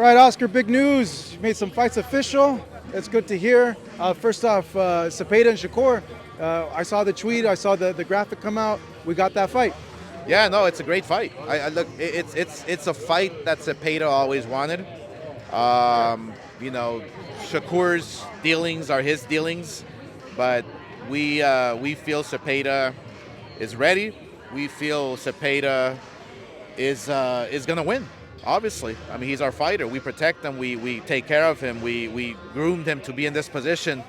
right, Oscar, big news. You made some fights official. That's good to hear. First off, Zepeda and Shakur. I saw the tweet. I saw the graphic come out. We got that fight. Yeah, no, it's a great fight. I look, it's a fight that Sepeda always wanted. Shakur's dealings are his dealings, but we feel Sepeda is ready. We feel Sepeda is gonna win. Obviously, I mean, he's our fighter. We protect him. We take care of him. We groomed him to be in this position,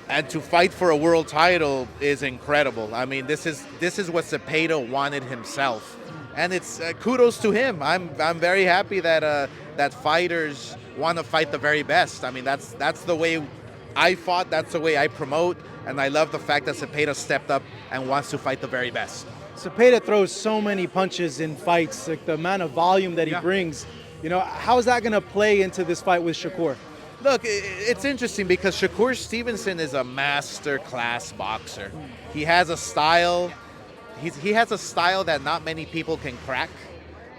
and to fight for a world title is incredible. I mean, this is what Zepeda wanted himself, and it's kudos to him. I'm very happy that that fighters want to fight the very best. I mean, that's the way I fought. That's the way I promote, and I love the fact that Zepeda stepped up and wants to fight the very best. Cepeda throws so many punches in fights, like the amount of volume that he brings. You know, how is that going to play into this fight with Shakur? Look, it's interesting because Shakur Stevenson is a master class boxer. He has a style. He has a style that not many people can crack.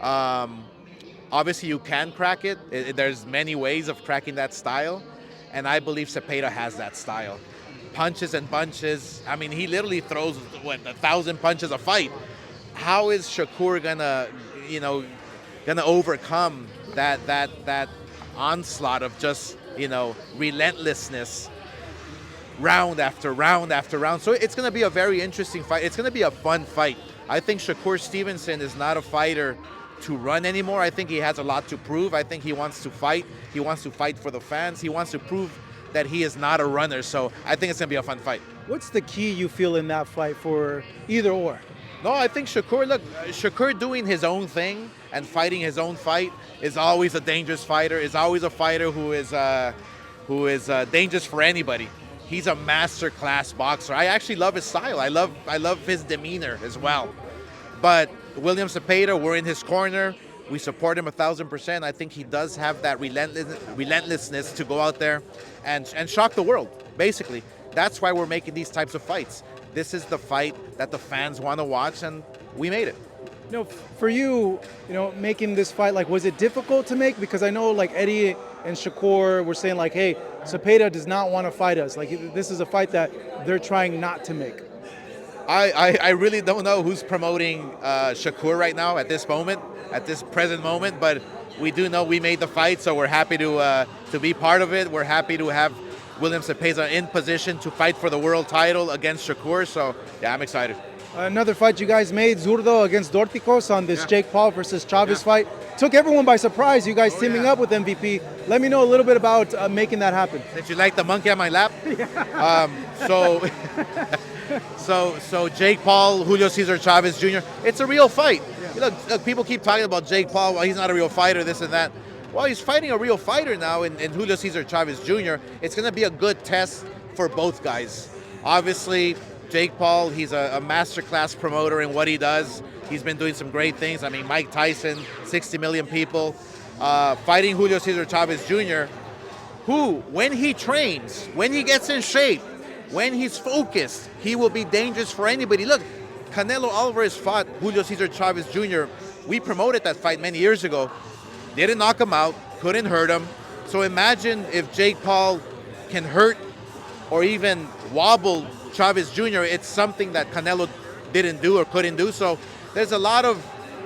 Obviously, you can crack it. There's many ways of cracking that style, and I believe Zepeda has that style. Punches and bunches. I mean, he literally throws 1,000 punches a fight. How is Shakur gonna overcome that onslaught of just relentlessness, round after round after round? So it's gonna be a very interesting fight. It's gonna be a fun fight. I think Shakur Stevenson is not a fighter to run anymore. I think he has a lot to prove. I think he wants to fight. He wants to fight for the fans. He wants to prove that he is not a runner. So I think it's going to be a fun fight. What's the key you feel in that fight for either or? No, I think Shakur doing his own thing and fighting his own fight is always a dangerous fighter, is always a fighter who is dangerous for anybody. He's a master class boxer. I actually love his style. I love his demeanor as well. But William Zepeda, we're in his corner. We support him 1,000%. I think he does have that relentlessness to go out there and shock the world, basically. That's why we're making these types of fights. This is the fight that the fans want to watch, and we made it. For you, making this fight, like, was it difficult to make? Because I know, like, Eddie and Shakur were saying, like, hey, Zepeda does not want to fight us. Like, this is a fight that they're trying not to make. I really don't know who's promoting Shakur right now at this moment, at this present moment, but we do know we made the fight, so we're happy to be part of it. We're happy to have William Zepeda in position to fight for the world title against Shakur, so yeah, I'm excited. Another fight you guys made, Zordo against Dorticos on this Jake Paul versus Chavez fight. Took everyone by surprise, you guys teaming up with MVP. Let me know a little bit about making that happen. Did you like the monkey on my lap? So Jake Paul, Julio Cesar Chavez Jr., it's a real fight. Look, people keep talking about Jake Paul, well, he's not a real fighter, this and that. Well, he's fighting a real fighter now in Julio Cesar Chavez Jr. It's going to be a good test for both guys. Obviously, Jake Paul, he's a masterclass promoter in what he does. He's been doing some great things. I mean, Mike Tyson, 60 million people. Fighting Julio Cesar Chavez Jr., who, when he trains, when he gets in shape, when he's focused, he will be dangerous for anybody. Look, Canelo Alvarez fought Julio Cesar Chavez Jr. We promoted that fight many years ago. Didn't knock him out, couldn't hurt him. So imagine if Jake Paul can hurt or even wobble Chavez Jr. It's something that Canelo didn't do or couldn't do. So there's a lot of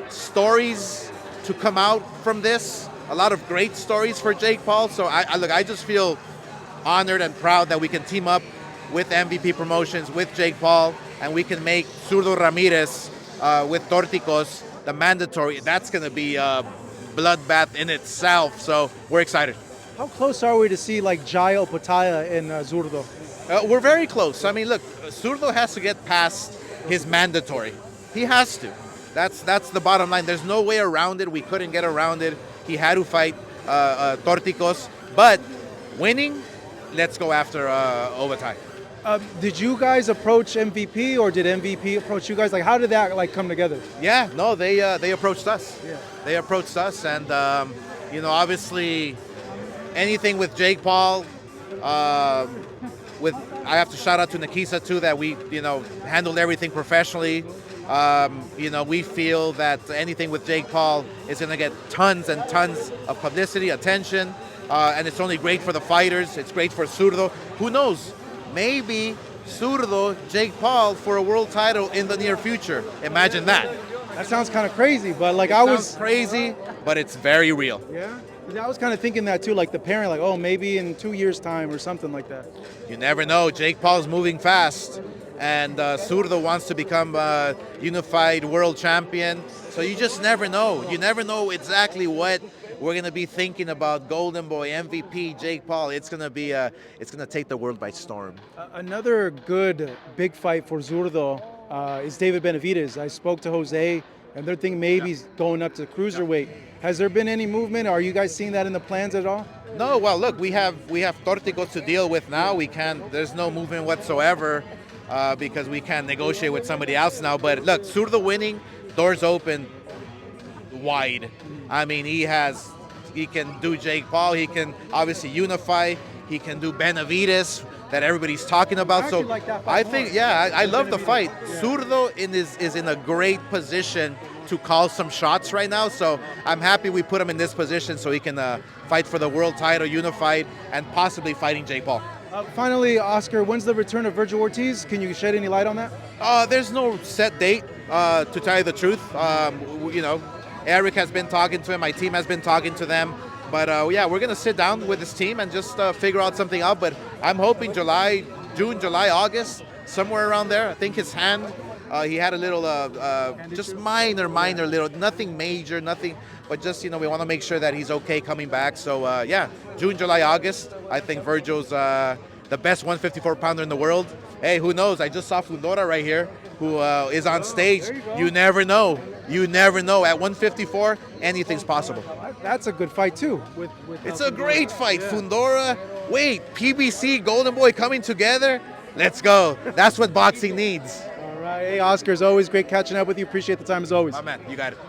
stories to come out from this, a lot of great stories for Jake Paul. So I just feel honored and proud that we can team up with MVP Promotions, with Jake Paul, and we can make Zordo Ramirez with Dorticos the mandatory. That's going to be a bloodbath in itself, so we're excited. How close are we to see, like, Jail Pataya in Zordo? We're very close. I mean, look, Zordo has to get past his mandatory. He has to. That's the bottom line. There's no way around it. We couldn't get around it. He had to fight Dorticos, but winning, let's go after overtime. Did you guys approach MVP, or did MVP approach you guys? Like, how did that come together? Yeah, no, they approached us. Yeah. They approached us, and obviously, anything with Jake Paul, I have to shout out to Nikisa too, that we handled everything professionally. We feel that anything with Jake Paul is going to get tons and tons of publicity, attention, and it's only great for the fighters. It's great for Zordo. Who knows? Maybe Zordo, Jake Paul for a world title in the near future. Imagine that. That sounds kind of crazy, but like Sounds crazy, but it's very real. Yeah. I was kind of thinking that too, like the parent, like, oh, maybe in 2 years' time or something like that. You never know. Jake Paul's moving fast, and Zordo wants to become a unified world champion. So you just never know. You never know exactly what we're gonna be thinking about. Golden Boy, MVP, Jake Paul. It's gonna take the world by storm. Another good big fight for Zordo is David Benavidez. I spoke to Jose, and they're thinking maybe he's going up to cruiserweight. Has there been any movement? Are you guys seeing that in the plans at all? No. Well, look, we have Torticos to deal with now. We can't. There's no movement whatsoever because we can't negotiate with somebody else now. But look, Zordo winning, doors open wide. I mean, he can do Jake Paul. He can obviously unify. He can do Benavidez that everybody's talking about. So I think, I love the fight. Yeah. Zordo is in a great position to call some shots right now. So I'm happy we put him in this position so he can fight for the world title, unified, and possibly fighting Jake Paul. Finally, Oscar, when's the return of Virgil Ortiz? Can you shed any light on that? There's no set date, to tell you the truth. Eric has been talking to him. My team has been talking to them. But we're going to sit down with this team and just figure out something out. But I'm hoping June, July, August, somewhere around there. I think his hand, he had a little, just minor little, nothing major, nothing. But just, we want to make sure that he's okay coming back. So, June, July, August. I think Virgil's the best 154-pounder in the world. Hey, who knows? I just saw Fundora right here, who is on stage. You never know. You never know. At 154, anything's possible. That's a good fight, too. It's a great fight. Yeah. Fundora, PBC, Golden Boy coming together. Let's go. That's what boxing needs. All right. Hey, Oscar, it's always great catching up with you. Appreciate the time as always. Oh, man, you got it.